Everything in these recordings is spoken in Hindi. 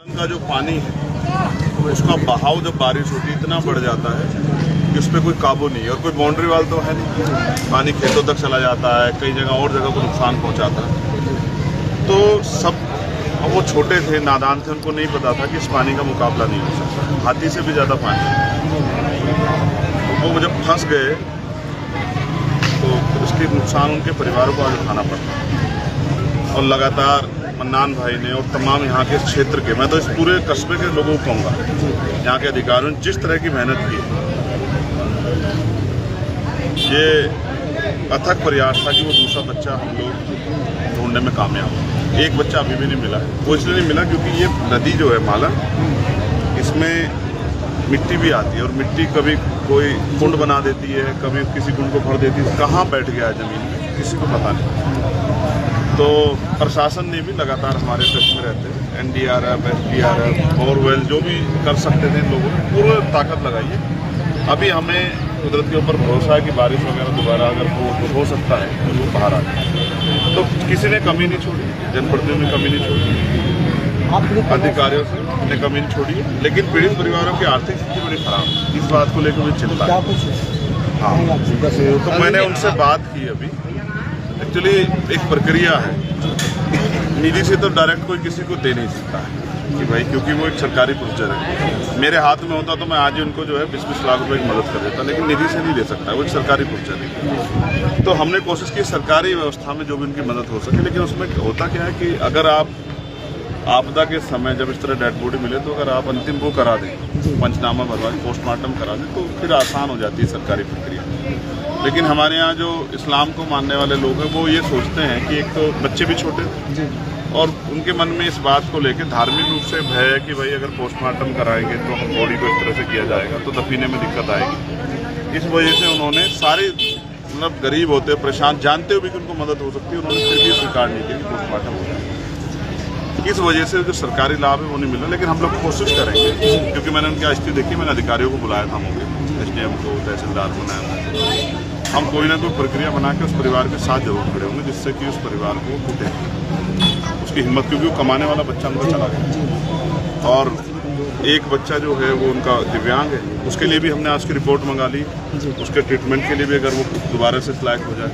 का जो पानी है उसका बहाव जब बारिश होती है इतना बढ़ जाता है कि उस पर कोई काबू नहीं है और कोई बाउंड्री वाल तो है नहीं। पानी खेतों तक चला जाता है, कई जगह और जगह को नुकसान पहुंचाता है। तो सब अब वो छोटे थे, नादान थे, उनको नहीं पता था कि इस पानी का मुकाबला नहीं हो सकता, हाथी से भी ज़्यादा पानी। तो वो जब फंस गए तो उसके नुकसान उनके परिवारों को आज उठाना पड़ता। और लगातार मन्नान भाई ने और तमाम यहाँ के क्षेत्र के, मैं तो इस पूरे कस्बे के लोगों को कहूँगा, यहाँ के अधिकारियों ने जिस तरह की मेहनत की, ये अथक प्रयास था कि वो दूसरा बच्चा हम लोग ढूंढने में कामयाब हो। एक बच्चा अभी भी नहीं मिला है। वो इसलिए नहीं मिला क्योंकि ये नदी जो है माला, इसमें मिट्टी भी आती है और मिट्टी कभी कोई कुंड बना देती है, कभी किसी कुंड को भर देती है। कहाँ बैठ गया है ज़मीन में किसी को पता नहीं। तो प्रशासन ने भी लगातार हमारे टच में रहते हैं, NDRF, SDRF, बोरवेल जो भी कर सकते थे लोगों ने पूरी ताकत लगाई है। अभी हमें कुदरत के ऊपर भरोसा है कि बारिश वगैरह दोबारा अगर हो सकता है तो वो बाहर आ जाए। तो किसी ने कमी नहीं छोड़ी, जनप्रतिनिधियों ने कमी नहीं छोड़ी, अधिकारियों ने कमी नहीं छोड़ी, लेकिन पीड़ित परिवारों की आर्थिक स्थिति बड़ी खराब है। इस बात को लेकर मुझे चिंता है। हाँ, तो मैंने उनसे बात की अभी। एक्चुअली एक प्रक्रिया है, निधि से तो डायरेक्ट कोई किसी को दे नहीं सकता है कि भाई, क्योंकि वो एक सरकारी प्रोसीजर है। मेरे हाथ में होता तो मैं आज ही उनको जो है 20-20 लाख रुपए की मदद कर देता, लेकिन निधि से नहीं दे सकता, वो एक सरकारी प्रोसीजर है। तो हमने कोशिश की सरकारी व्यवस्था में जो भी उनकी मदद हो सके, लेकिन उसमें होता क्या है कि अगर आप आपदा के समय जब इस तरह डेड बॉडी मिले तो अगर आप अंतिम वो करा दें, पंचनामा भरवा दें, पोस्टमार्टम करा दें, तो फिर आसान हो जाती है सरकारी प्रक्रिया। लेकिन हमारे यहाँ जो इस्लाम को मानने वाले लोग हैं वो ये सोचते हैं कि एक तो बच्चे भी छोटे और उनके मन में इस बात को लेकर धार्मिक रूप से भय है कि भाई अगर पोस्टमार्टम कराएंगे तो हम बॉडी को इस तरह से किया जाएगा तो दफीने में दिक्कत आएगी। इस वजह से उन्होंने सारे मतलब गरीब होते, परेशान, जानते हुए भी कि उनको मदद हो सकती है, उन्होंने फिर भी स्वीकार नहीं किया कि पोस्टमार्टम हो जाए। इस वजह से जो सरकारी लाभ है वो नहीं मिला, लेकिन हम लोग कोशिश करेंगे, क्योंकि मैंने उनकी स्थिति देखी, मैंने अधिकारियों को बुलाया था, मौके SDM को, तहसीलदार को, नायब, हम कोई ना कोई प्रक्रिया बना के उस परिवार के साथ जरूर खड़े होंगे, जिससे कि उस परिवार को टूटे उसकी हिम्मत, क्योंकि वो कमाने वाला बच्चा उनका चला गया। और एक बच्चा जो है वो उनका दिव्यांग है, उसके लिए भी हमने आज की रिपोर्ट मंगा ली, उसके ट्रीटमेंट के लिए भी अगर वो दोबारा से लायक हो जाए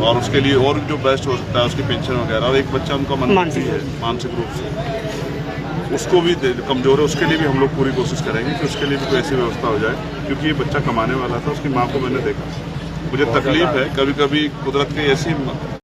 और उसके लिए और जो बेस्ट हो सकता है उसकी पेंशन वगैरह। और एक बच्चा उनका मानसिक है, मानसिक रूप से उसको भी कमज़ोर है, उसके लिए भी हम लोग पूरी कोशिश करेंगे कि उसके लिए भी कोई ऐसी व्यवस्था हो जाए, क्योंकि ये बच्चा कमाने वाला था। उसकी माँ को मैंने देखा, मुझे तकलीफ है, कभी कभी कुदरत की ऐसी